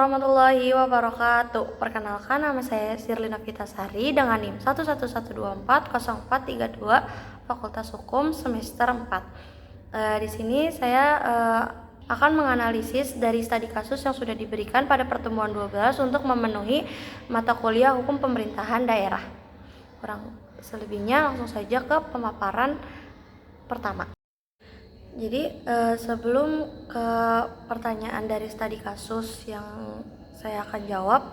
warahmatullahi wabarakatuh. Perkenalkan, nama saya Sirlina Vitasari dengan NIM 111240432 Fakultas Hukum semester 4. Di sini saya akan menganalisis dari studi kasus yang sudah diberikan pada pertemuan 12 untuk memenuhi mata kuliah Hukum Pemerintahan Daerah. Kurang selebihnya langsung saja ke pemaparan pertama. Jadi sebelum ke pertanyaan dari studi kasus yang saya akan jawab,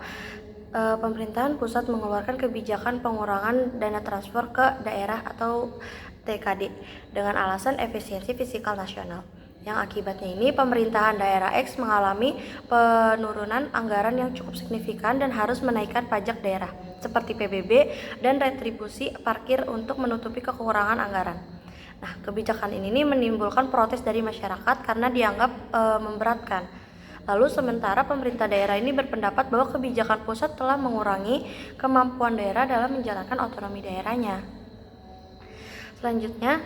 pemerintahan pusat mengeluarkan kebijakan pengurangan dana transfer ke daerah atau TKD dengan alasan efisiensi fiskal nasional. Yang akibatnya ini pemerintahan daerah X mengalami penurunan anggaran yang cukup signifikan dan harus menaikkan pajak daerah seperti PBB dan retribusi parkir untuk menutupi kekurangan anggaran. Nah, kebijakan ini menimbulkan protes dari masyarakat karena dianggap memberatkan. Lalu sementara pemerintah daerah ini berpendapat bahwa kebijakan pusat telah mengurangi kemampuan daerah dalam menjalankan otonomi daerahnya. Selanjutnya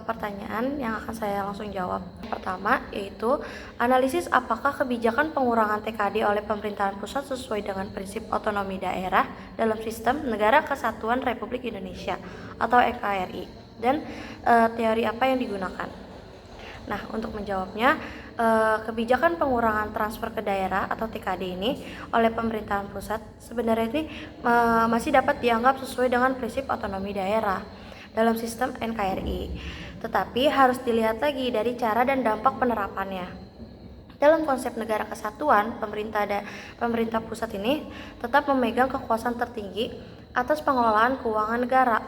pertanyaan yang akan saya langsung jawab. Pertama yaitu analisis apakah kebijakan pengurangan TKD oleh pemerintahan pusat sesuai dengan prinsip otonomi daerah dalam sistem Negara Kesatuan Republik Indonesia atau NKRI dan teori apa yang digunakan. Nah, untuk menjawabnya, kebijakan pengurangan transfer ke daerah atau TKD ini oleh pemerintahan pusat sebenarnya ini masih dapat dianggap sesuai dengan prinsip otonomi daerah dalam sistem NKRI, tetapi harus dilihat lagi dari cara dan dampak penerapannya. Dalam konsep negara kesatuan, pemerintah pusat ini tetap memegang kekuasaan tertinggi atas pengelolaan keuangan negara.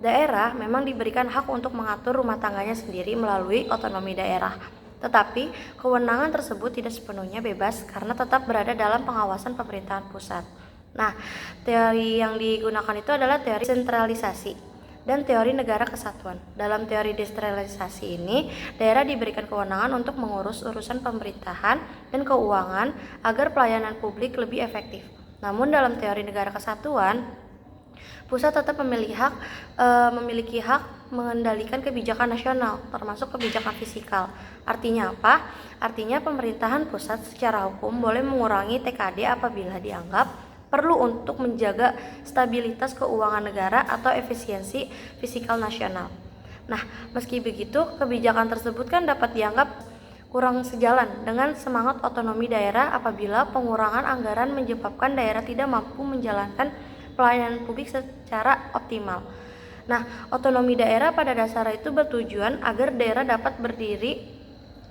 Daerah memang diberikan hak untuk mengatur rumah tangganya sendiri melalui otonomi daerah, tetapi kewenangan tersebut tidak sepenuhnya bebas karena tetap berada dalam pengawasan pemerintahan pusat. Nah, teori yang digunakan itu adalah teori sentralisasi dan teori negara kesatuan. Dalam teori desentralisasi ini, daerah diberikan kewenangan untuk mengurus urusan pemerintahan dan keuangan agar pelayanan publik lebih efektif. Namun dalam teori negara kesatuan, pusat tetap memiliki hak mengendalikan kebijakan nasional, termasuk kebijakan fiskal. Artinya apa? Artinya pemerintahan pusat secara hukum boleh mengurangi TKD apabila dianggap perlu untuk menjaga stabilitas keuangan negara atau efisiensi fiskal nasional. Nah, meski begitu, kebijakan tersebut kan dapat dianggap kurang sejalan dengan semangat otonomi daerah apabila pengurangan anggaran menyebabkan daerah tidak mampu menjalankan pelayanan publik secara optimal. Nah, otonomi daerah pada dasarnya itu bertujuan agar daerah dapat berdiri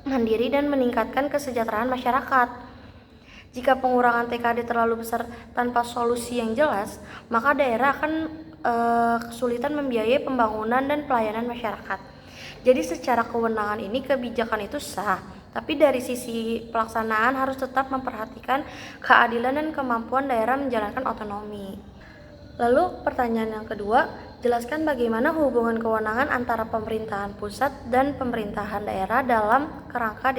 mandiri dan meningkatkan kesejahteraan masyarakat. Jika pengurangan TKD terlalu besar tanpa solusi yang jelas, maka daerah akan kesulitan membiayai pembangunan dan pelayanan masyarakat. Jadi secara kewenangan ini kebijakan itu sah, tapi dari sisi pelaksanaan harus tetap memperhatikan keadilan dan kemampuan daerah menjalankan otonomi. Lalu pertanyaan yang kedua, jelaskan bagaimana hubungan kewenangan antara pemerintahan pusat dan pemerintahan daerah dalam kerangka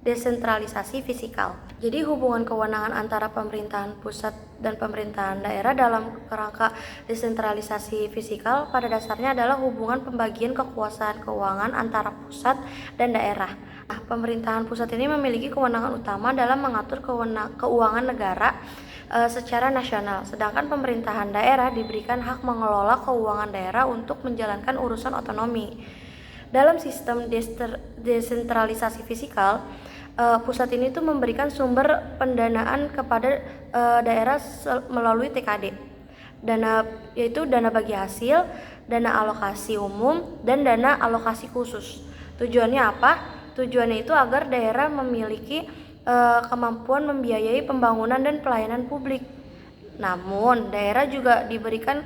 desentralisasi fiskal. Jadi hubungan kewenangan antara pemerintahan pusat dan pemerintahan daerah dalam kerangka desentralisasi fiskal pada dasarnya adalah hubungan pembagian kekuasaan keuangan antara pusat dan daerah. Nah, pemerintahan pusat ini memiliki kewenangan utama dalam mengatur keuangan negara secara nasional, sedangkan pemerintahan daerah diberikan hak mengelola keuangan daerah untuk menjalankan urusan otonomi. Dalam sistem desentralisasi fiskal, pusat ini tuh memberikan sumber pendanaan kepada daerah melalui TKD, yaitu dana bagi hasil, dana alokasi umum, dan dana alokasi khusus. Tujuannya apa? Tujuannya itu agar daerah memiliki kemampuan membiayai pembangunan dan pelayanan publik. Namun, daerah juga diberikan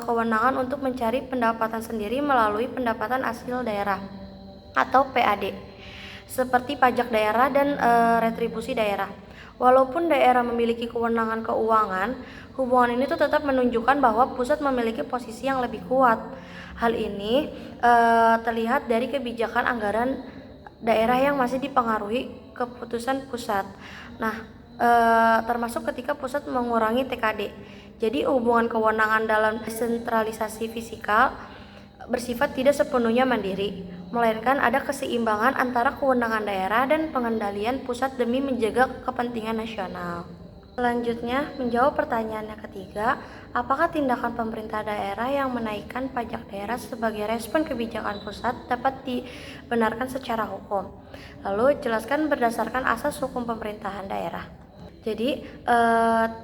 kewenangan untuk mencari pendapatan sendiri melalui pendapatan hasil daerah atau PAD, seperti pajak daerah dan retribusi daerah. Walaupun daerah memiliki kewenangan keuangan, hubungan ini tuh tetap menunjukkan bahwa pusat memiliki posisi yang lebih kuat. Hal ini terlihat dari kebijakan anggaran daerah yang masih dipengaruhi keputusan pusat. Nah, termasuk ketika pusat mengurangi TKD. Jadi hubungan kewenangan dalam desentralisasi fiskal bersifat tidak sepenuhnya mandiri. melainkan ada keseimbangan antara kewenangan daerah dan pengendalian pusat demi menjaga kepentingan nasional. Selanjutnya, menjawab pertanyaan yang ketiga, apakah tindakan pemerintah daerah yang menaikkan pajak daerah sebagai respon kebijakan pusat dapat dibenarkan secara hukum? Lalu, jelaskan berdasarkan asas hukum pemerintahan daerah. Jadi,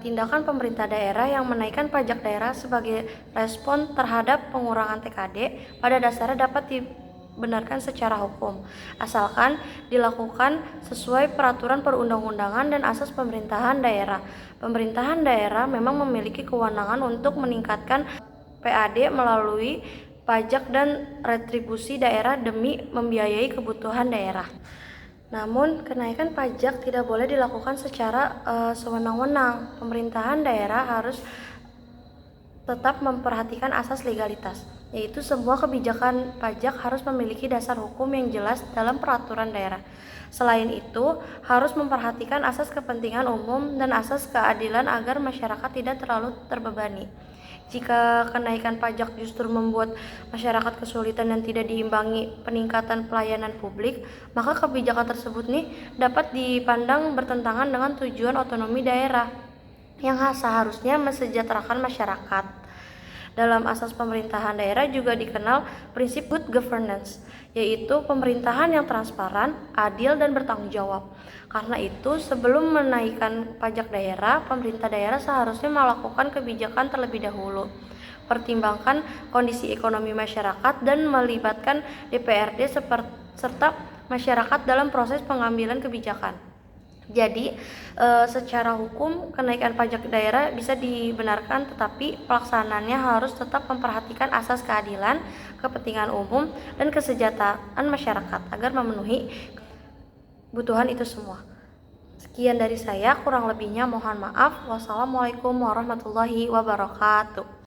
tindakan pemerintah daerah yang menaikkan pajak daerah sebagai respon terhadap pengurangan TKD pada dasarnya dapat dibenarkan secara hukum, asalkan dilakukan sesuai peraturan perundang-undangan dan asas pemerintahan daerah. Pemerintahan daerah memang memiliki kewenangan untuk meningkatkan PAD melalui pajak dan retribusi daerah demi membiayai kebutuhan daerah. Namun, kenaikan pajak tidak boleh dilakukan secara sewenang-wenang. Pemerintahan daerah harus tetap memperhatikan asas legalitas, yaitu semua kebijakan pajak harus memiliki dasar hukum yang jelas dalam peraturan daerah. Selain itu, harus memperhatikan asas kepentingan umum dan asas keadilan agar masyarakat tidak terlalu terbebani. Jika kenaikan pajak justru membuat masyarakat kesulitan dan tidak diimbangi peningkatan pelayanan publik, maka kebijakan tersebut dapat dipandang bertentangan dengan tujuan otonomi daerah yang seharusnya mensejahterakan masyarakat. Dalam asas pemerintahan daerah juga dikenal prinsip good governance, yaitu pemerintahan yang transparan, adil, dan bertanggung jawab. Karena itu, sebelum menaikkan pajak daerah, pemerintah daerah seharusnya melakukan kebijakan terlebih dahulu, pertimbangkan kondisi ekonomi masyarakat, dan melibatkan DPRD serta masyarakat dalam proses pengambilan kebijakan. Jadi, secara hukum kenaikan pajak daerah bisa dibenarkan, tetapi pelaksanaannya harus tetap memperhatikan asas keadilan, kepentingan umum, dan kesejahteraan masyarakat agar memenuhi kebutuhan itu semua. Sekian dari saya, kurang lebihnya mohon maaf. Wassalamualaikum warahmatullahi wabarakatuh.